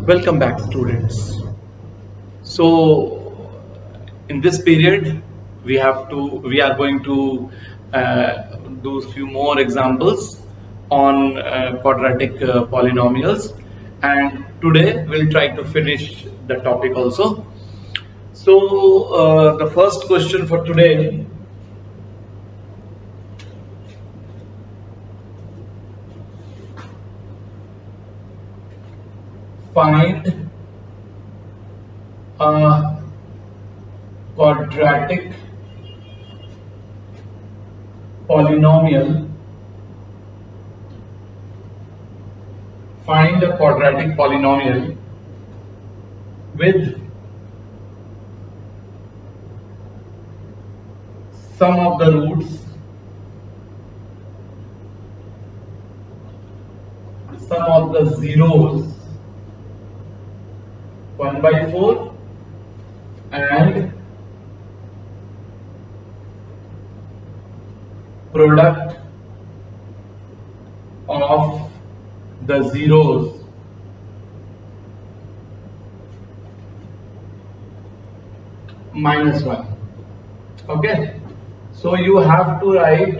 Welcome back, students. So, in this period, we are going to do a few more examples on quadratic polynomials, and today we'll try to finish the topic also. So, the first question for today. Find a quadratic polynomial. Find a quadratic polynomial with sum of the roots, sum of the zeros 1/4 and product of the zeros -1. Okay, so you have to write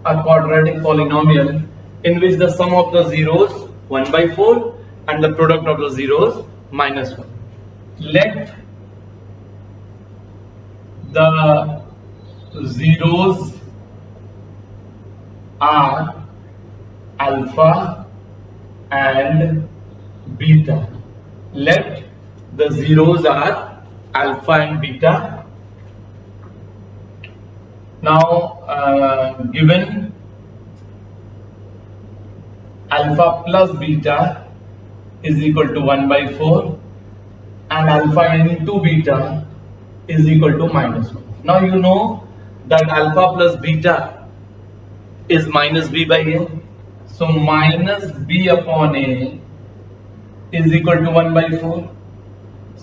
a quadratic polynomial in which the sum of the zeros 1/4 and the product of the zeros -1. Let the zeros are alpha and beta. Let the zeros are alpha and beta. Now, given alpha plus beta is equal to 1/4 and alpha into beta is equal to -1. Now you know that alpha plus beta is minus b by a. So minus b upon a is equal to 1/4.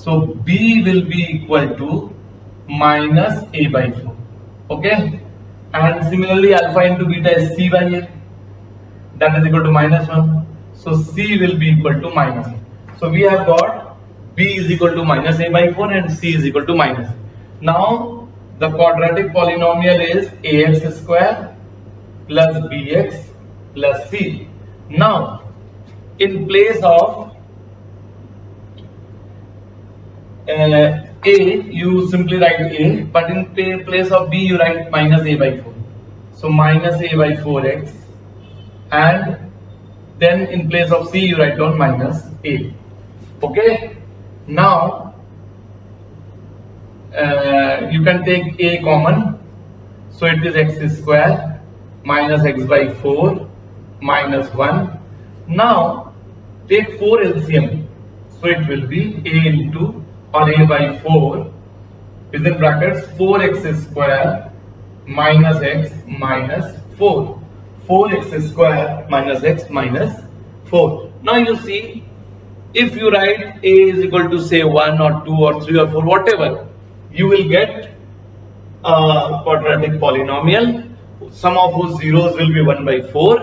So b will be equal to minus a/4. Okay, and similarly alpha into beta is c by a, that is equal to -1. So c will be equal to minus a. So we have got b is equal to minus a/4 and c is equal to minus a. Now the quadratic polynomial is ax square plus bx plus c. Now in place of a, you simply write a, but in place of b you write minus a/4. So minus a/4x, and then in place of c you write down minus a. Okay, now you can take a common, so it is x square minus x/4 minus 1. Now take 4 LCM, so it will be a into or a/4 is in brackets 4x square minus x minus 4. 4x square minus x minus 4. Now you see, if you write a is equal to say 1 or 2 or 3 or 4, whatever, you will get a quadratic polynomial. Sum of whose zeros will be 1/4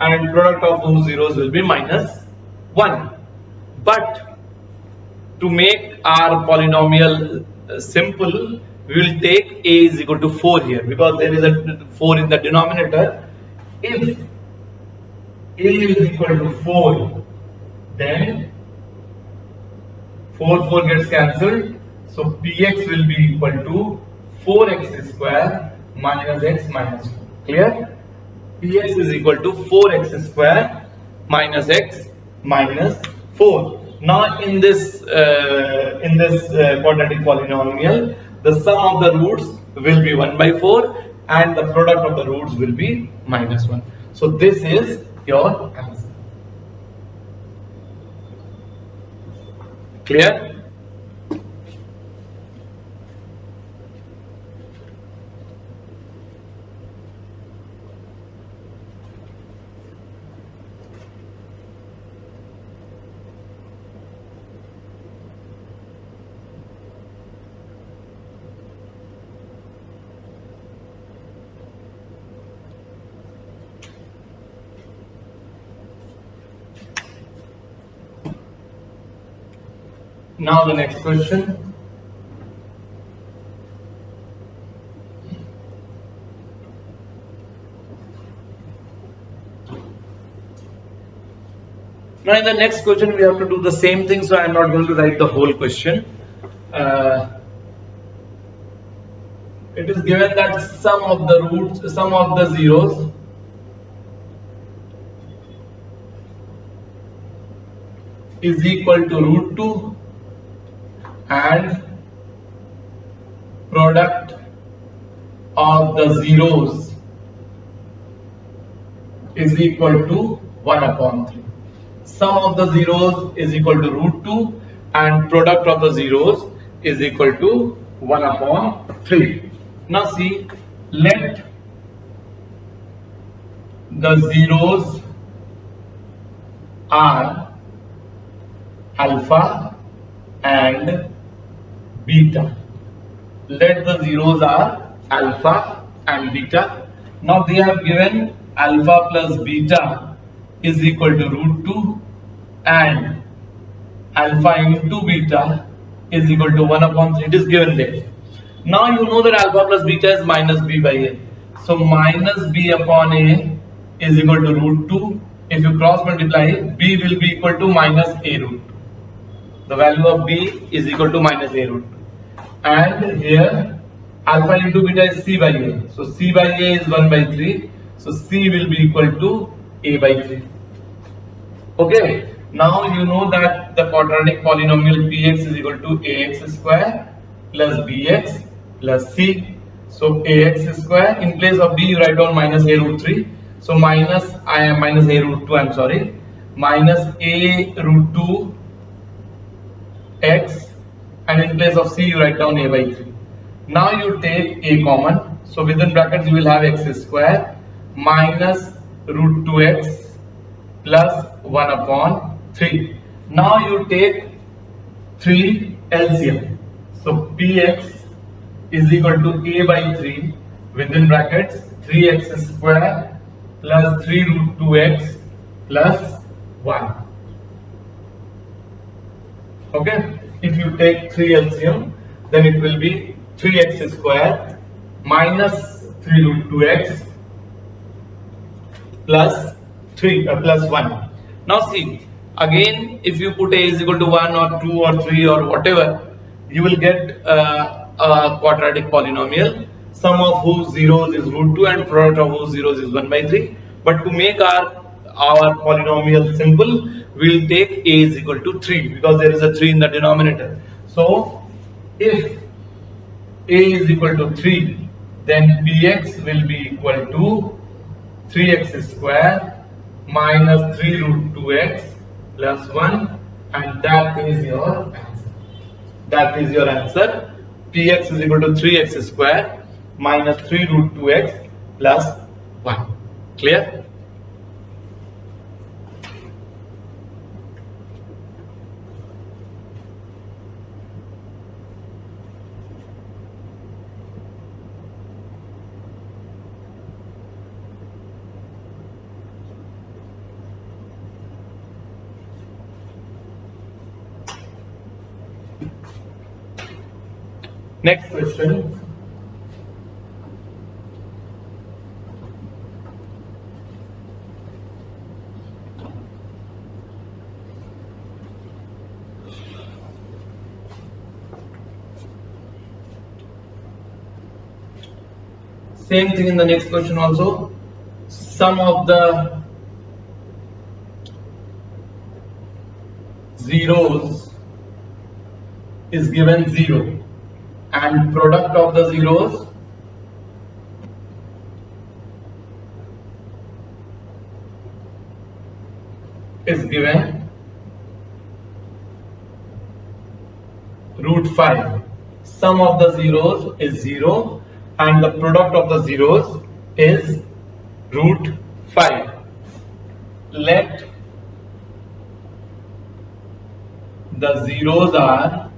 and product of whose zeros will be -1. But to make our polynomial simple, we will take a is equal to 4 here, because there is a 4 in the denominator. If a is equal to 4, then 4 gets cancelled, so px will be equal to 4x square minus x minus 4. Clear? Px is equal to 4x square minus x minus 4. Now in this quadratic polynomial, the sum of the roots will be 1/4 and the product of the roots will be -1. So this is your answer. Clear? Now the next question. Now in the next question we have to do the same thing, so I am not going to write the whole question. It is given that sum of the zeros is equal to root 2 and product of the zeros is equal to 1 upon 3. Sum of the zeros is equal to root 2 and product of the zeros is equal to 1 upon 3. Now see, let the zeros are alpha and beta. Let the zeros are alpha and beta. Now they have given alpha plus beta is equal to root 2 and alpha into beta is equal to 1 upon 3. It is given there. Now you know that alpha plus beta is minus b by a. So minus b upon a is equal to root 2. If you cross multiply, b will be equal to minus a root 2. The value of b is equal to minus a root 2. And here alpha into beta is c by a. So c by a is 1 by 3. So c will be equal to a by 3. Okay. Now you know that the quadratic polynomial px is equal to ax square plus bx plus c. So ax square, in place of b you write down minus a root 3. So minus a root 2, I'm sorry, minus a root 2 x, and in place of c you write down a by 3. Now you take a common, so within brackets you will have x square minus root 2x plus 1 upon 3. Now you take 3 LCM. So px is equal to a by 3 within brackets 3x square plus 3 root 2x plus 1. Okay, if you take 3 LCM, then it will be 3x square minus 3 root 2x plus 1. Now see, again if you put a is equal to 1 or 2 or 3 or whatever, you will get a quadratic polynomial, sum of whose zeros is root 2 and product of whose zeros is 1 by 3. But to make our polynomial simple, we will take a is equal to 3 because there is a 3 in the denominator. So if a is equal to 3, then px will be equal to 3x square minus 3 root 2x plus 1, and that is your answer. That is your answer. Px is equal to 3x square minus 3 root 2x plus 1. Clear? Next question. Same thing in the next question also. Sum of the zeros is given 0 and product of the zeros is given root 5. Sum of the zeros is 0 and the product of the zeros is root 5. Let the zeros are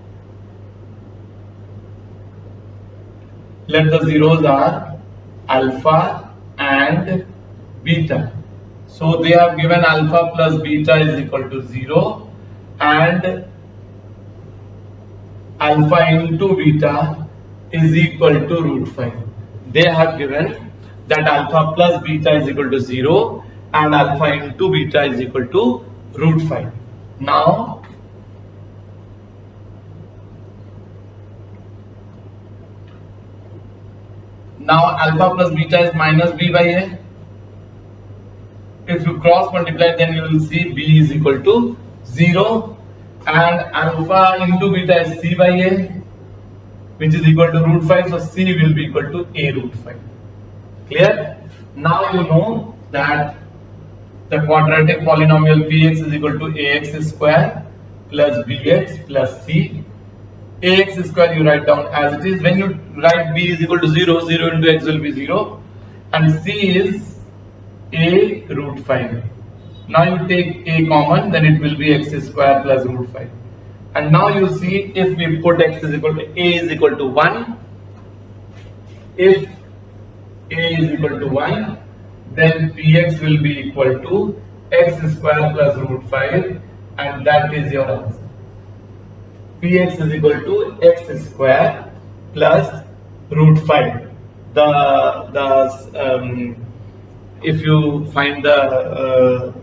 alpha and beta. So they have given alpha plus beta is equal to 0 and alpha into beta is equal to root 5. They have given that alpha plus beta is equal to 0 and alpha into beta is equal to root 5. Now alpha plus beta is minus b by a. If you cross multiply, then you will see b is equal to 0 and alpha into beta is c by a, which is equal to root 5. So c will be equal to a root 5. Clear? Now you know that the quadratic polynomial px is equal to ax square plus bx plus c. Ax square you write down as it is. When you write b is equal to 0, 0 into x will be 0 and c is a root 5. Now you take a common, then it will be x square plus root 5. And now you see, if we put x is equal to a is equal to 1, if a is equal to 1, then px will be equal to x square plus root 5 and that is your answer. Px is equal to x square plus root 5. If you find the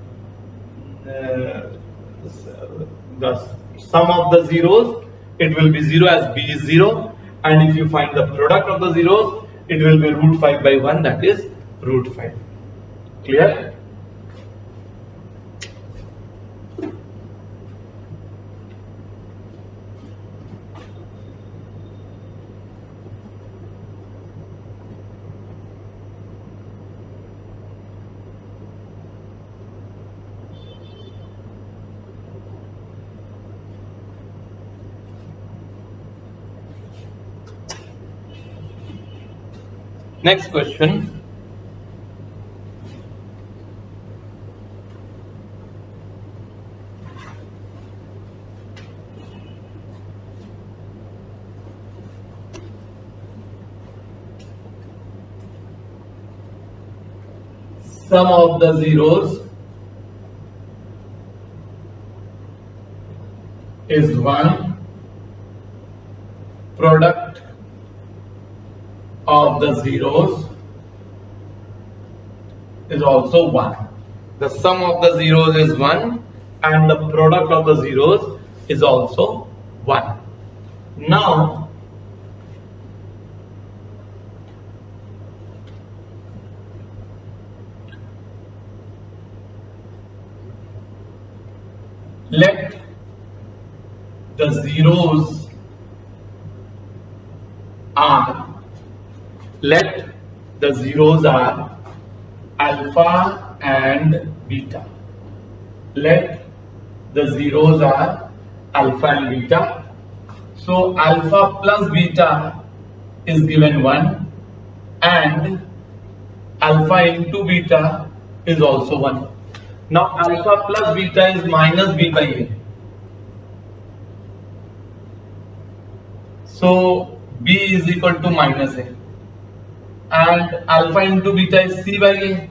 sum of the zeros, it will be 0 as b is 0, and if you find the product of the zeros, it will be root 5 by 1, that is root 5. Clear? Next question. Sum of the zeros is 1, product of the zeros is also 1. The sum of the zeros is 1 and the product of the zeros is also 1. Now let the zeros are alpha and beta. Let the zeros are alpha and beta. So alpha plus beta is given 1 and alpha into beta is also 1. Now alpha plus beta is minus b by a. So b is equal to minus a. And alpha into beta is c by a.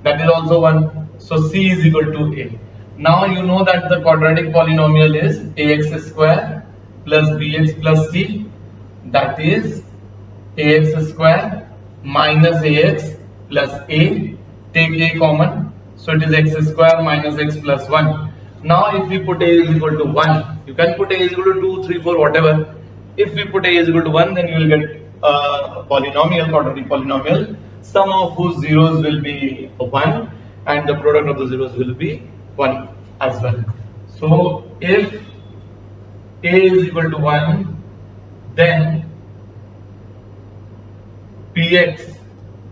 That is also 1. So c is equal to a. Now you know that the quadratic polynomial is ax square plus bx plus c. That is ax square minus ax plus a. Take a common. So it is x square minus x plus 1. Now if we put a is equal to 1, you can put a is equal to 2, 3, 4, whatever. If we put a is equal to 1, then you will get a polynomial, quadratic polynomial, sum of whose zeros will be 1 and the product of the zeros will be 1 as well. So if a is equal to 1, then px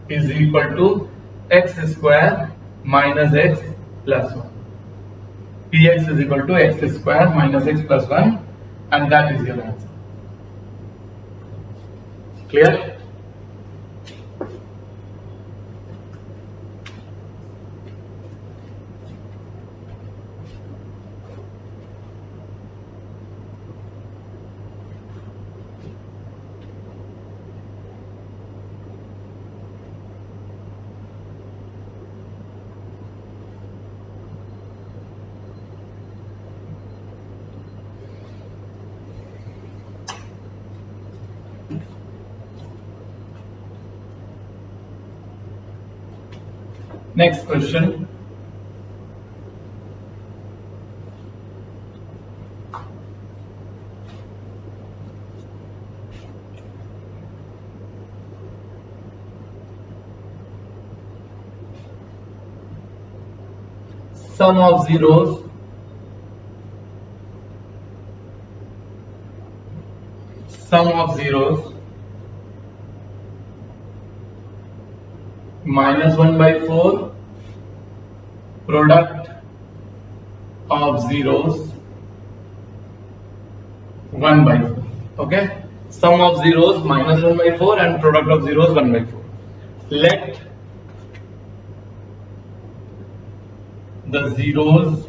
is equal to x square minus x plus 1. Px is equal to x square minus x plus 1 and that is your answer. Clear? Next question. Sum of zeros minus 1 by 4, product of zeros 1 by 4. Okay, sum of zeros minus 1 by 4 and product of zeros 1 by 4. Let the zeros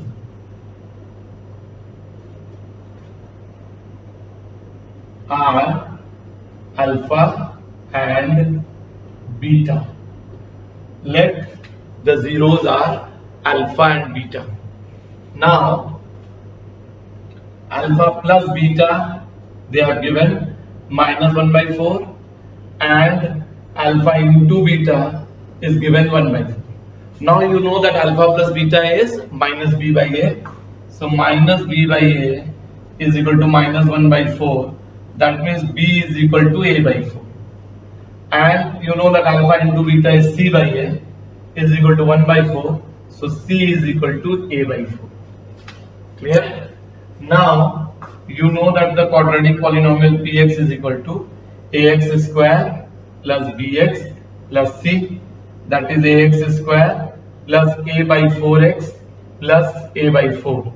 are alpha and beta. Let the zeros are alpha and beta. Now alpha plus beta, they are given minus 1 by 4 and alpha into beta is given 1 by 4. Now you know that alpha plus beta is minus b by a. So minus b by a is equal to minus 1 by 4. That means b is equal to a by 4. And you know that alpha into beta is c by a is equal to 1 by 4. So c is equal to a by 4. Clear? Now you know that the quadratic polynomial px is equal to ax square plus bx plus c, that is ax square plus a by 4x plus a by 4.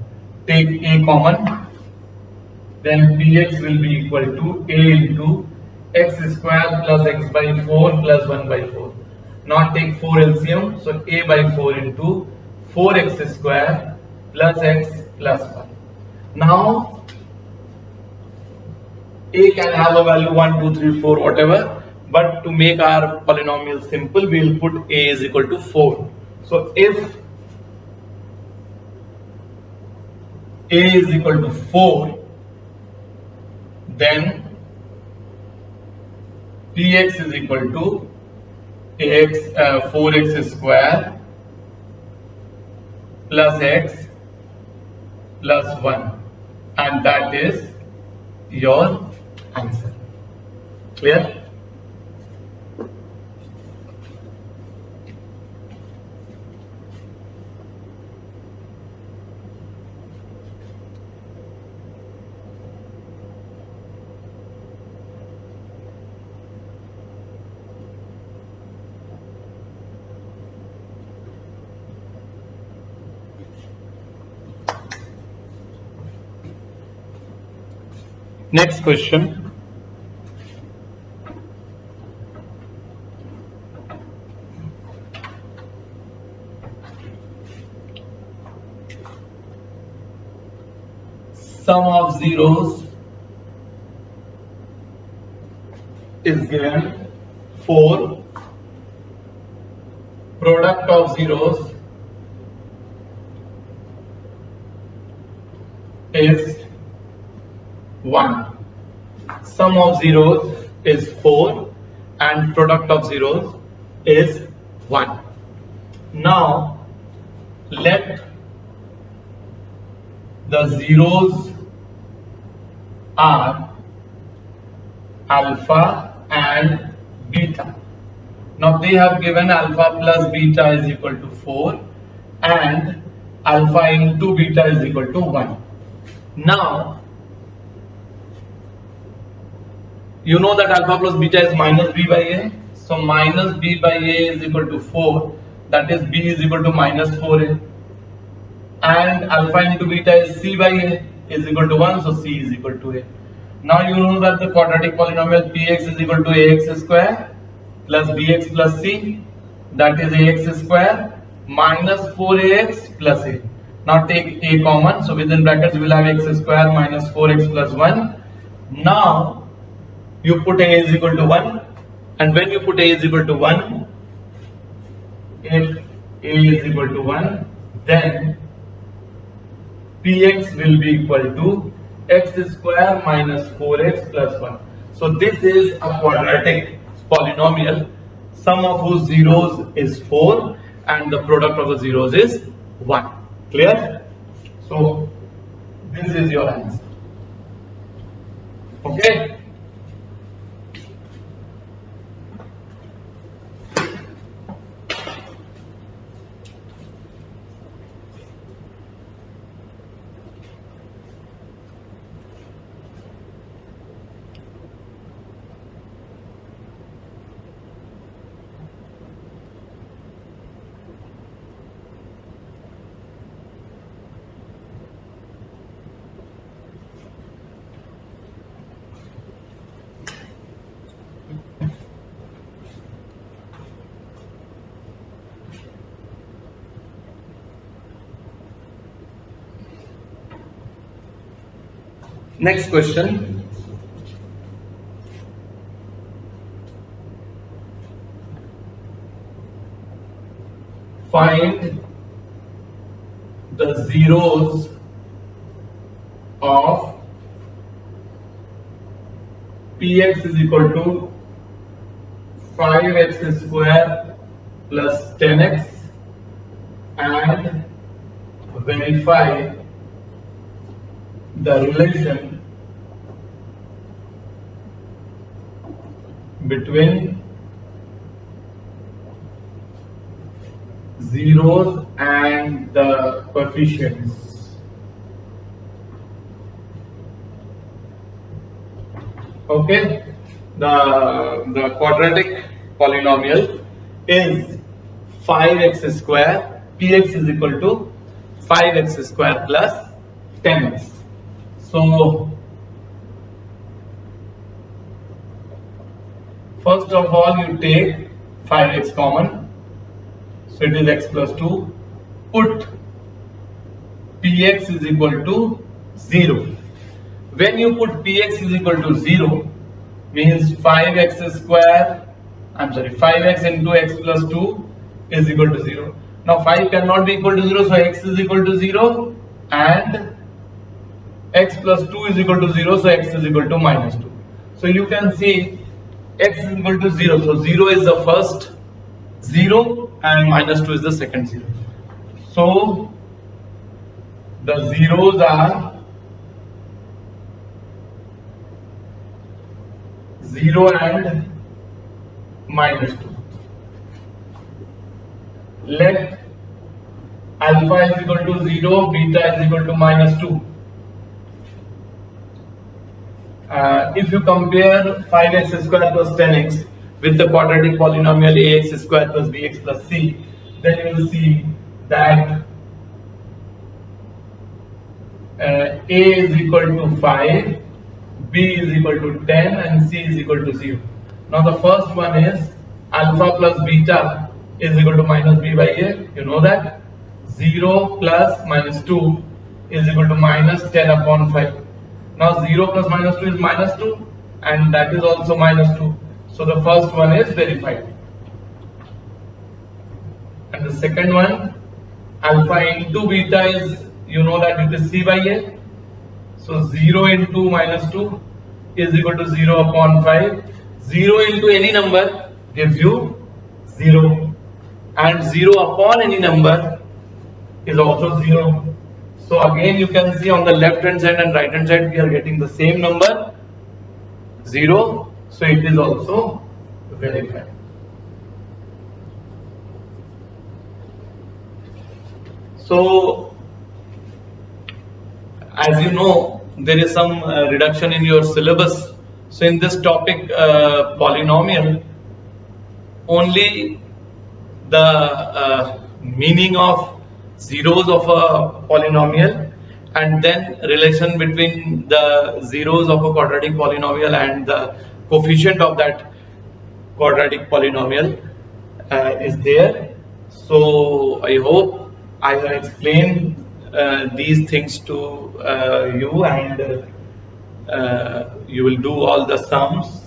Take a common, then px will be equal to a into x square plus x by 4 plus 1 by 4. Now take 4 LCM, so a by 4 into 4x square plus x plus 1. Now a can have a value 1, 2, 3, 4, whatever, but to make our polynomial simple, we will put a is equal to 4. So if a is equal to 4, then px is equal to ax 4x square plus x plus 1, and that is your answer. Clear? Next question. Sum of zeros is given 4. Product of zeros is 1. Sum of zeros is 4 and product of zeros is 1. Now let the zeros are alpha and beta. Now they have given alpha plus beta is equal to 4 and alpha into beta is equal to 1. Now you know that alpha plus beta is minus b by a. So minus b by a is equal to 4. That is b is equal to minus 4a. And alpha into beta is c by a is equal to 1. So c is equal to a. Now you know that the quadratic polynomial px is equal to ax square plus bx plus c. That is ax square minus 4ax plus a. Now take a common. So within brackets we will have x square minus 4x plus 1. Now you put a is equal to 1, and when you put a is equal to 1, if a is equal to 1, then px will be equal to x square minus 4x plus 1. So this is a quadratic polynomial, sum of whose zeros is 4 and the product of the zeros is 1. Clear? So this is your answer. Okay. Next question. Find the zeros of px is equal to 5x square plus 10x and verify the relation between zeros and the coefficients. Okay, the quadratic polynomial is 5x square, px is equal to 5x square plus 10x. So first of all you take 5x common, so it is x plus 2. Put px is equal to 0. When you put px is equal to 0, means 5x square, 5x into x plus 2 is equal to 0. Now 5 cannot be equal to 0, so x is equal to 0 and x plus 2 is equal to 0, so x is equal to minus 2. So you can see x is equal to 0, so 0 is the first 0 and minus 2 is the second 0. So the zeros are 0 and minus 2. Let alpha is equal to 0, beta is equal to minus 2. If you compare 5x square plus 10x with the quadratic polynomial ax square plus bx plus c, then you will see that a is equal to 5, b is equal to 10 and c is equal to 0. Now the first one is alpha plus beta is equal to minus b by a, you know that. 0 plus minus 2 is equal to minus 10 upon 5. Now 0 plus minus 2 is minus 2 and that is also minus 2. So the first one is verified. And the second one, alpha into beta is, you know that it is c by a. So 0 into minus 2 is equal to 0 upon 5. 0 into any number gives you 0 and 0 upon any number is also 0. So again you can see on the left hand side and right hand side we are getting the same number 0, so it is also verified. So as you know, there is some reduction in your syllabus. So in this topic polynomial, only the meaning of zeros of a polynomial and then relation between the zeros of a quadratic polynomial and the coefficient of that quadratic polynomial is there. So I hope I have explained these things to you, and you will do all the sums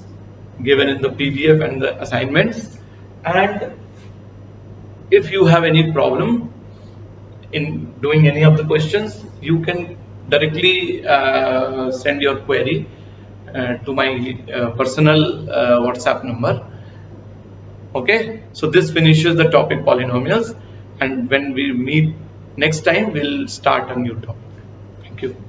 given in the PDF and the assignments. And if you have any problem in doing any of the questions, you can directly send your query to my personal WhatsApp number. Okay, so this finishes the topic polynomials. and when we meet next time, we'll start a new topic. Thank you.